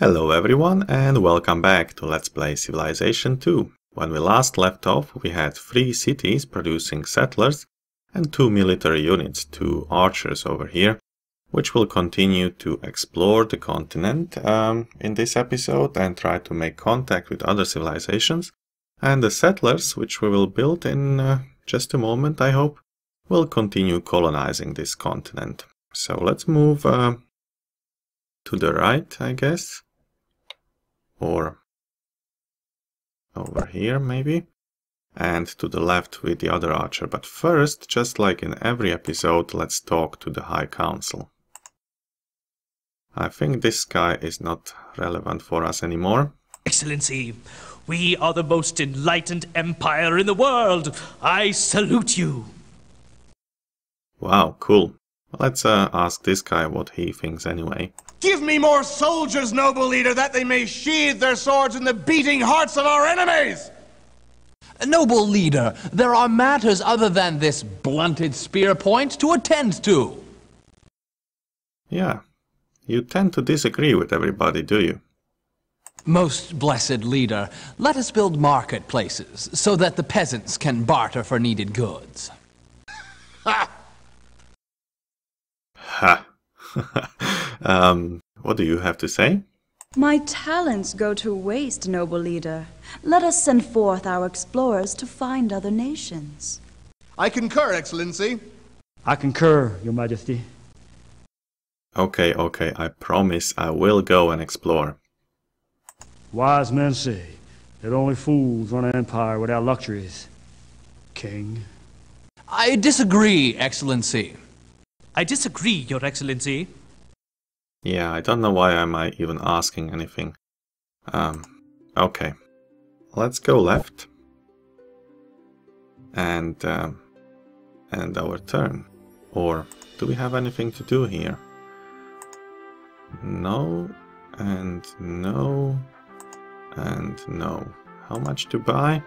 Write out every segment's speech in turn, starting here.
Hello everyone and welcome back to Let's Play Civilization 2. When we last left off, we had 3 cities producing settlers and 2 military units, 2 archers over here, which will continue to explore the continent in this episode and try to make contact with other civilizations. And the settlers, which we will build in just a moment, I hope, will continue colonizing this continent. So let's move to the right, I guess, or over here maybe, and to the left with the other archer. But first, just like in every episode, let's talk to the High Council. I think this guy is not relevant for us anymore. Excellency, we are the most enlightened empire in the world. I salute you. Wow, cool. Let's ask this guy what he thinks anyway. Give me more soldiers, noble leader, that they may sheathe their swords in the beating hearts of our enemies! Noble leader, there are matters other than this blunted spear point to attend to. Yeah, you tend to disagree with everybody, do you? Most blessed leader, let us build marketplaces so that the peasants can barter for needed goods. Ha! Ha! What do you have to say? My talents go to waste, noble leader. Let us send forth our explorers to find other nations. I concur, Excellency. I concur, Your Majesty. Okay, I promise I will go and explore. Wise men say that only fools run an empire without luxuries, King. I disagree, Excellency. I disagree, Your Excellency. Yeah, I don't know why am I even asking anything. Okay. Let's go left. And our turn. Or do we have anything to do here? No, and no, and no. How much to buy?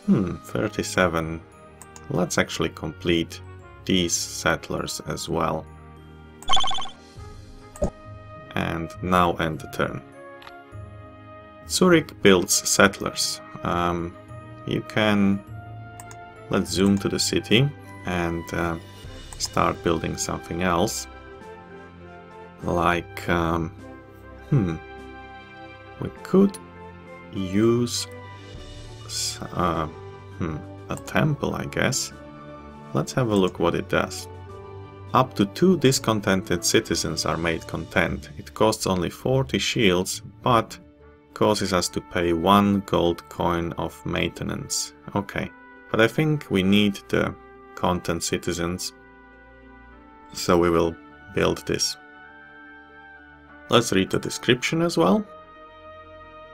37. Let's actually complete these settlers as well. And now end the turn. Zurich builds settlers. You can... Let's zoom to the city and start building something else. Like... we could use a temple, I guess. Let's have a look what it does. Up to 2 discontented citizens are made content. It costs only 40 shields, but causes us to pay 1 gold coin of maintenance. Okay, but I think we need the content citizens, so we will build this. Let's read the description as well.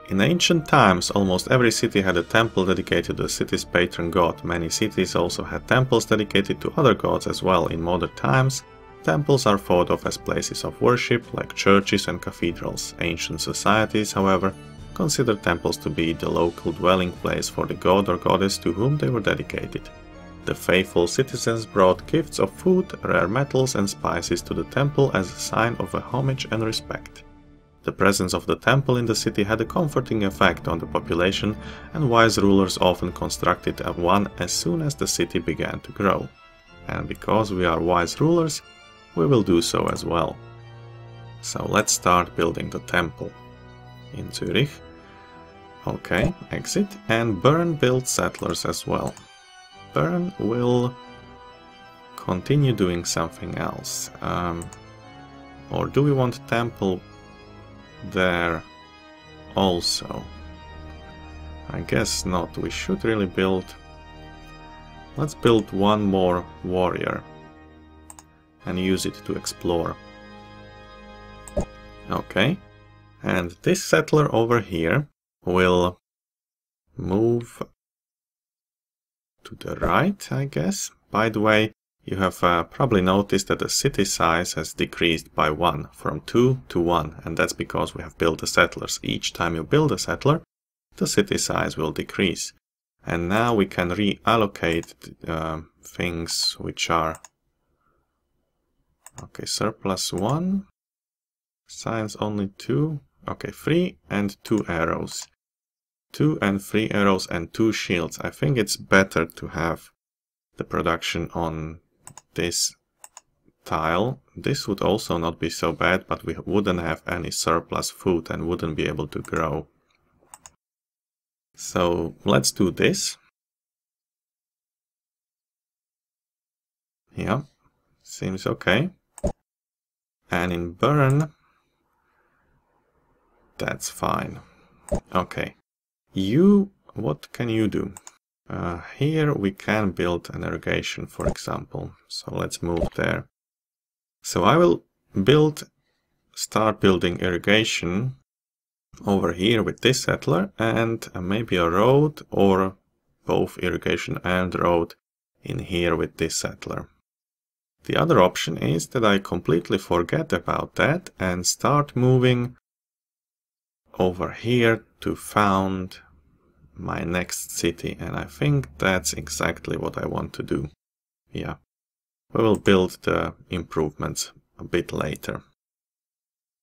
In ancient times, almost every city had a temple dedicated to the city's patron god. Many cities also had temples dedicated to other gods as well. In modern times, temples are thought of as places of worship, like churches and cathedrals. Ancient societies, however, considered temples to be the local dwelling place for the god or goddess to whom they were dedicated. The faithful citizens brought gifts of food, rare metals and spices to the temple as a sign of homage and respect. The presence of the temple in the city had a comforting effect on the population, and wise rulers often constructed one as soon as the city began to grow. And because we are wise rulers, we will do so as well. So let's start building the temple in Zurich. Okay, exit. And Bern builds settlers as well. Bern will continue doing something else. Or do we want temple there also? I guess not. We should really build... Let's build 1 more warrior and use it to explore. Okay, and this settler over here will move to the right, I guess. By the way, you have probably noticed that the city size has decreased by 1, from 2 to 1, and that's because we have built the settlers. Each time you build a settler, the city size will decrease. And now we can reallocate things which are... Okay, surplus 1, science only 2, Okay, 3 and 2 arrows. 2 and 3 arrows and 2 shields. I think it's better to have the production on this tile. This would also not be so bad, but we wouldn't have any surplus food and wouldn't be able to grow. So let's do this. Yeah, seems okay. And in burn, that's fine. Okay. What can you do? Here we can build an irrigation, for example. So let's move there. So I will start building irrigation over here with this settler, and maybe a road, or both irrigation and road in here with this settler. The other option is that I completely forget about that and start moving over here to found my next city, and I think that's exactly what I want to do. Yeah, we will build the improvements a bit later.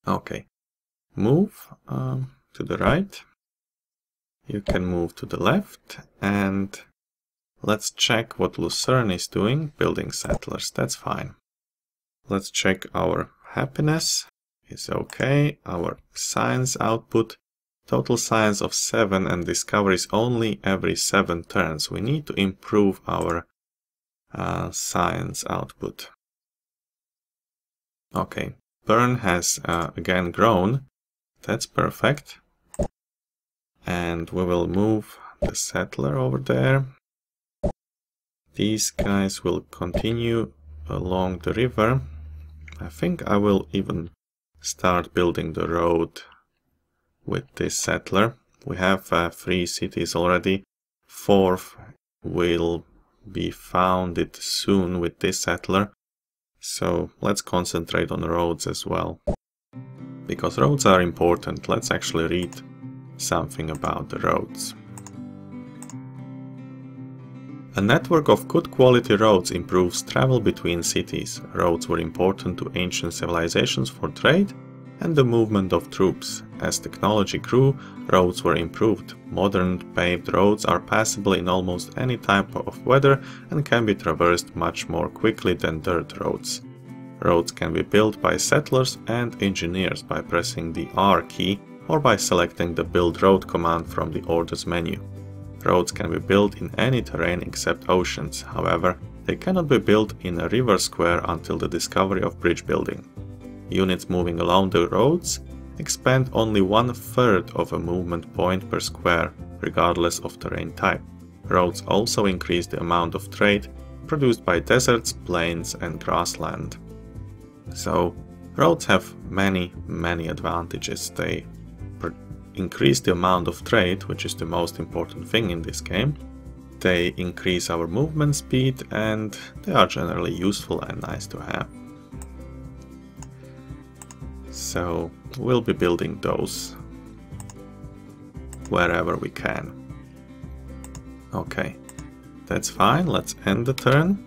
Okay, move to the right. You can move to the left, and let's check what Lucerne is doing, building settlers. That's fine. Let's check our happiness. Is okay. Our science output, total science of 7 and discoveries only every 7 turns. We need to improve our science output. Okay, burn has again grown. That's perfect. And we will move the settler over there. These guys will continue along the river. I think I will even start building the road with this settler. We have 3 cities already. 4th will be founded soon with this settler. So let's concentrate on roads as well. Because roads are important. Let's actually read something about the roads. A network of good quality roads improves travel between cities. Roads were important to ancient civilizations for trade and the movement of troops. As technology grew, roads were improved. Modern paved roads are passable in almost any type of weather and can be traversed much more quickly than dirt roads. Roads can be built by settlers and engineers by pressing the R key or by selecting the Build Road command from the Orders menu. Roads can be built in any terrain except oceans. However, they cannot be built in a river square until the discovery of bridge building. Units moving along the roads expend only 1/3 of a movement point per square, regardless of terrain type. Roads also increase the amount of trade produced by deserts, plains and grassland. So, roads have many advantages. They increase the amount of trade, which is the most important thing in this game. They increase our movement speed, and they are generally useful and nice to have. So we'll be building those wherever we can. Okay, that's fine. Let's end the turn.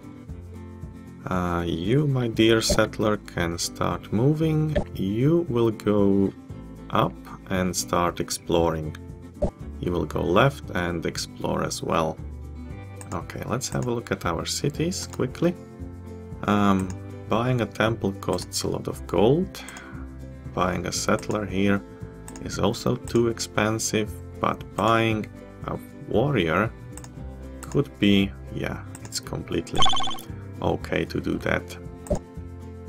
You, my dear settler, can start moving. You will go up and start exploring. You will go left and explore as well. Okay, let's have a look at our cities quickly. Buying a temple costs a lot of gold. Buying a settler here is also too expensive, but buying a warrior could be, yeah, it's completely okay to do that.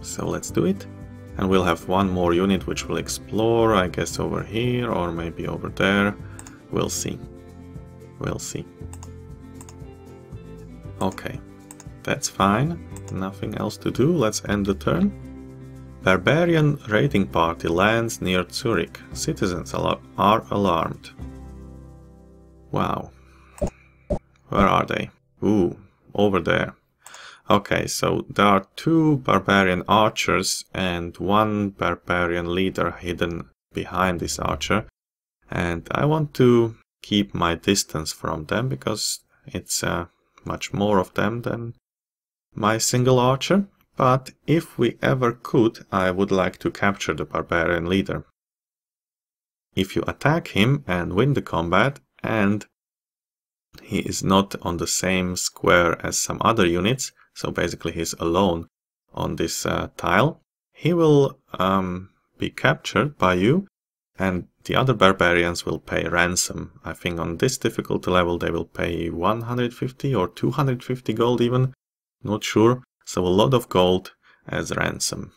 So let's do it. And we'll have one more unit which will explore, I guess over here or maybe over there. We'll see. We'll see. Okay, that's fine. Nothing else to do. Let's end the turn. Barbarian raiding party lands near Zurich. Citizens are alarmed. Wow. Where are they? Ooh, over there. Okay, so there are 2 barbarian archers and 1 barbarian leader hidden behind this archer. And I want to keep my distance from them because it's much more of them than my single archer. But if we ever could, I would like to capture the barbarian leader. if you attack him and win the combat, and he is not on the same square as some other units, so basically he's alone on this tile, he will be captured by you, and the other barbarians will pay ransom. I think on this difficulty level they will pay 150 or 250 gold even, not sure, so a lot of gold as ransom.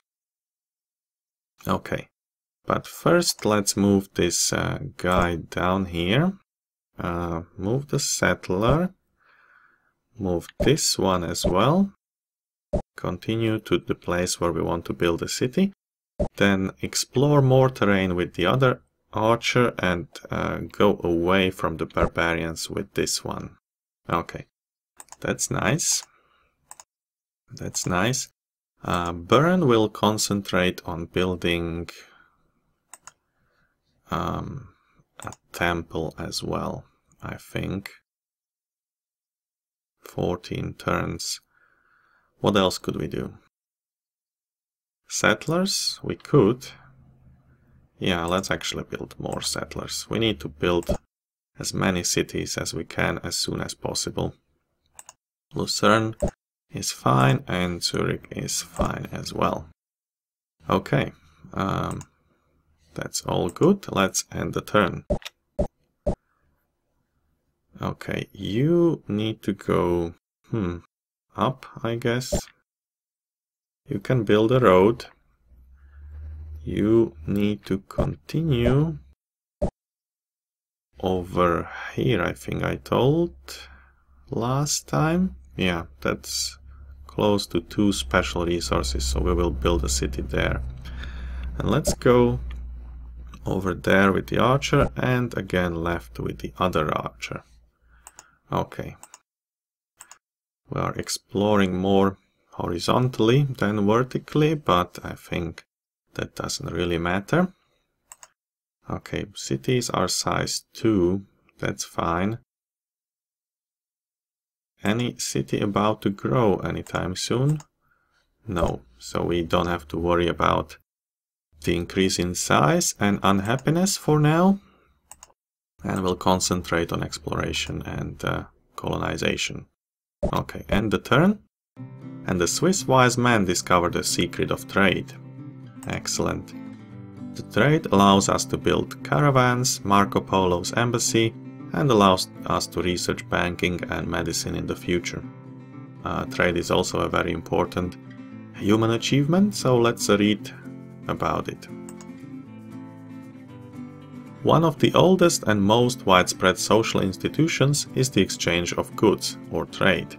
Okay, but first let's move this guy down here, move the settler, move this one as well, continue to the place where we want to build a city, then explore more terrain with the other archer and go away from the barbarians with this one. Okay, that's nice. That's nice. Burn will concentrate on building a temple as well, I think. 14 turns. What else could we do? Settlers? We could. Yeah, let's actually build more settlers. We need to build as many cities as we can as soon as possible. Lucerne is fine and Zurich is fine as well. Okay, that's all good. Let's end the turn. Okay, you need to go up, I guess. You can build a road. You need to continue over here, I think I told last time. Yeah, that's close to 2 special resources, so we will build a city there. And let's go over there with the archer and again left with the other archer. Okay. We are exploring more horizontally than vertically, but I think that doesn't really matter. Okay, cities are size 2, that's fine. Any city about to grow anytime soon? No, so we don't have to worry about the increase in size and unhappiness for now. And we'll concentrate on exploration and colonization. Okay, end the turn. And the Swiss wise man discovered the secret of trade. Excellent. The trade allows us to build caravans, Marco Polo's embassy, and allows us to research banking and medicine in the future. Trade is also a very important human achievement, so let's read about it. One of the oldest and most widespread social institutions is the exchange of goods, or trade.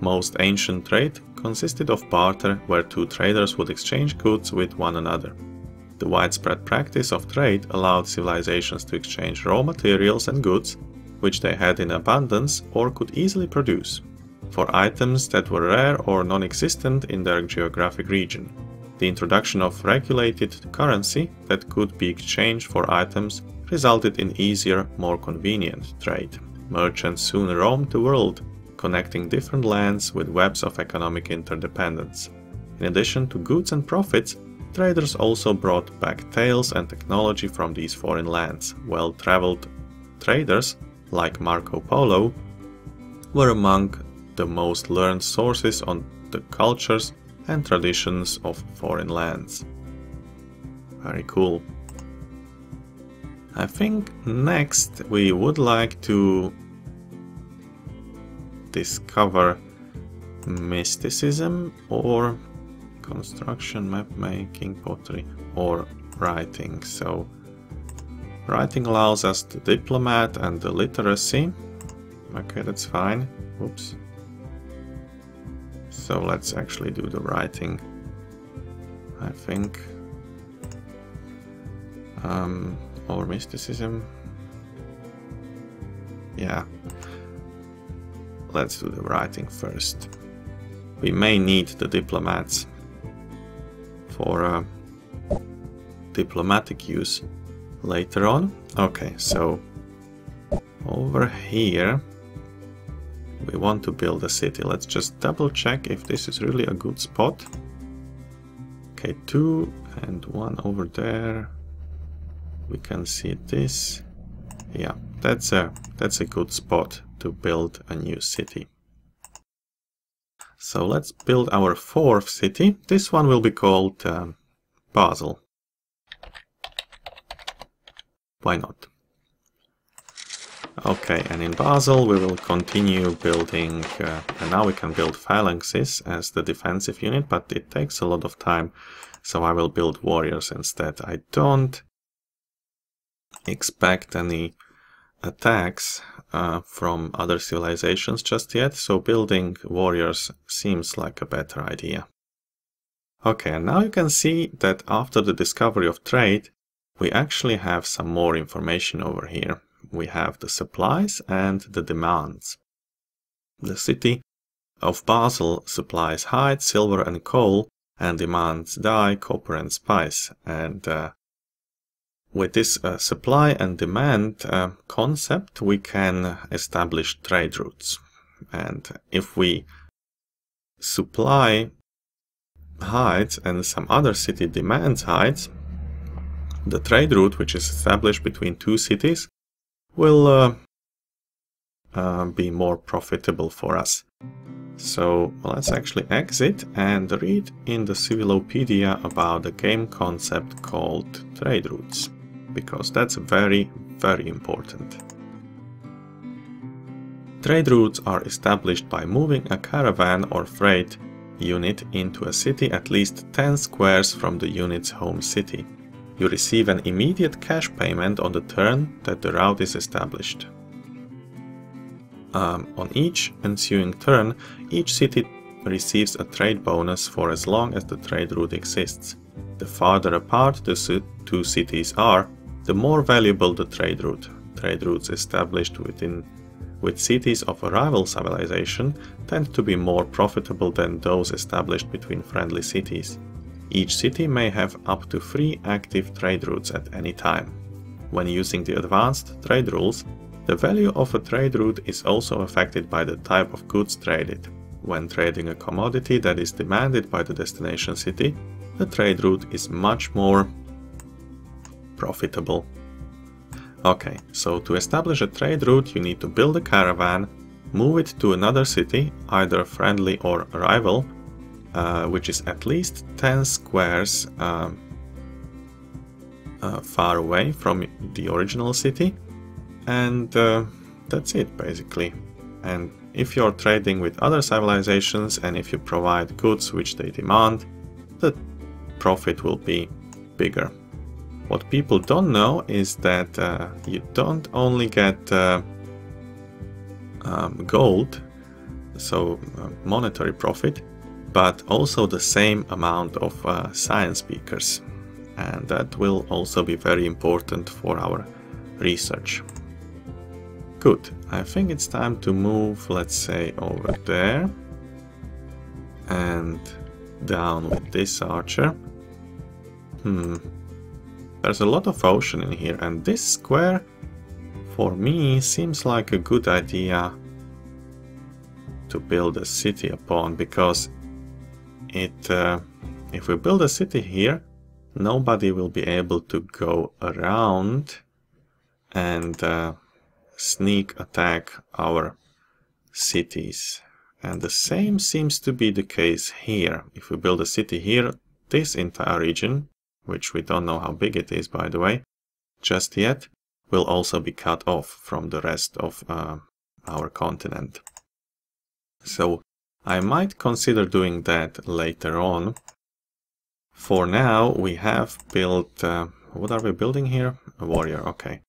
Most ancient trade consisted of barter, where 2 traders would exchange goods with one another. The widespread practice of trade allowed civilizations to exchange raw materials and goods, which they had in abundance or could easily produce, for items that were rare or non-existent in their geographic region. The introduction of regulated currency that could be exchanged for items resulted in easier, more convenient trade. Merchants soon roamed the world, connecting different lands with webs of economic interdependence. In addition to goods and profits, traders also brought back tales and technology from these foreign lands. Well-traveled traders, like Marco Polo, were among the most learned sources on the cultures and traditions of foreign lands. Very cool. I think next we would like to discover mysticism or construction, map making, pottery, or writing. So writing allows us the diplomat and the literacy. Okay, that's fine. Oops. So let's actually do the writing, I think. Or mysticism. Yeah. Let's do the writing first. We may need the diplomats for diplomatic use later on. Okay, so over here we want to build a city. Let's just double check if this is really a good spot. Okay, 2 and 1 over there. we can see this. Yeah, that's a good spot to build a new city. So let's build our 4th city. This one will be called Basel. Why not? Okay, and in Basel we will continue building, and now we can build phalanxes as the defensive unit, but it takes a lot of time, so I will build warriors instead. I don't expect any attacks from other civilizations just yet, so building warriors seems like a better idea. Okay, and now you can see that after the discovery of trade, we actually have some more information over here. We have the supplies and the demands. The city of Basel supplies hide, silver and coal, and demands dye, copper and spice. And with this supply and demand concept, we can establish trade routes. And if we supply hides and some other city demands hides, the trade route, which is established between 2 cities, will be more profitable for us. So let's actually exit and read in the Civilopedia about the game concept called trade routes, because that's very, very important. Trade routes are established by moving a caravan or freight unit into a city at least 10 squares from the unit's home city. You receive an immediate cash payment on the turn that the route is established. On each ensuing turn, each city receives a trade bonus for as long as the trade route exists. The farther apart the 2 cities are, the more valuable the trade route. Trade routes established with cities of a rival civilization tend to be more profitable than those established between friendly cities. Each city may have up to 3 active trade routes at any time. When using the advanced trade rules, the value of a trade route is also affected by the type of goods traded. When trading a commodity that is demanded by the destination city, the trade route is much more profitable. Okay, so to establish a trade route, you need to build a caravan, move it to another city, either friendly or rival, which is at least 10 squares far away from the original city, and that's it basically. And if you're trading with other civilizations and if you provide goods which they demand, the profit will be bigger. What people don't know is that you don't only get gold, so monetary profit, but also the same amount of science beakers, and that will also be very important for our research. Good, I think it's time to move, let's say, over there and down with this archer. There's a lot of ocean in here, and this square for me seems like a good idea to build a city upon, because if we build a city here, nobody will be able to go around and sneak attack our cities. And the same seems to be the case here. If we build a city here, this entire region, which we don't know how big it is by the way, just yet, will also be cut off from the rest of our continent. So I might consider doing that later on. For now, we have built... what are we building here? A warrior, okay.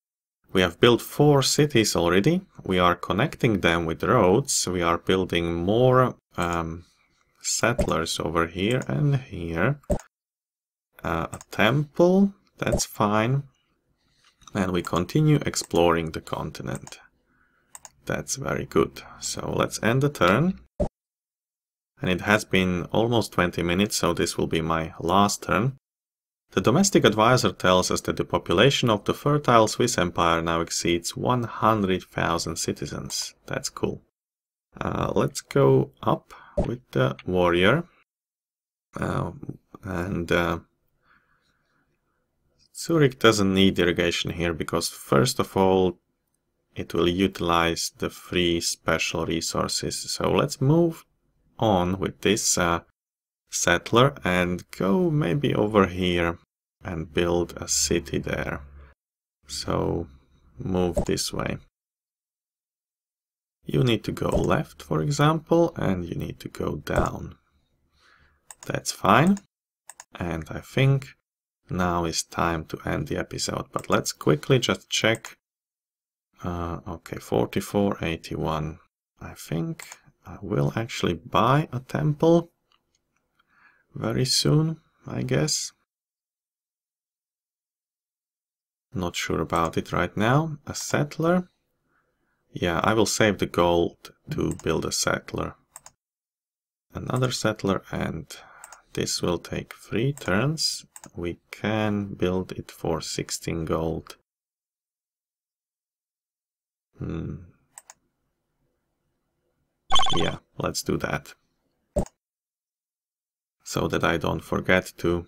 We have built 4 cities already. We are connecting them with roads. We are building more settlers over here and here. A temple, that's fine. And we continue exploring the continent. That's very good. So let's end the turn. And it has been almost 20 minutes, so this will be my last turn. The domestic advisor tells us that the population of the fertile Swiss Empire now exceeds 100,000 citizens. That's cool. Let's go up with the warrior. Zurich doesn't need irrigation here because first of all it will utilize the free special resources. So let's move on with this settler and go maybe over here and build a city there. So move this way. You need to go left, for example, and you need to go down. That's fine. And I think now is time to end the episode, but let's quickly just check. Okay, 4481. I think I will actually buy a temple very soon, I guess. Not sure about it right now. A settler. Yeah, I will save the gold to build a settler. Another settler, and this will take 3 turns. We can build it for 16 gold. Yeah, let's do that. So that I don't forget to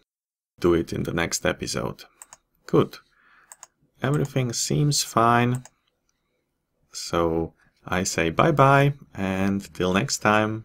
do it in the next episode. Good. Everything seems fine. So I say bye bye and till next time.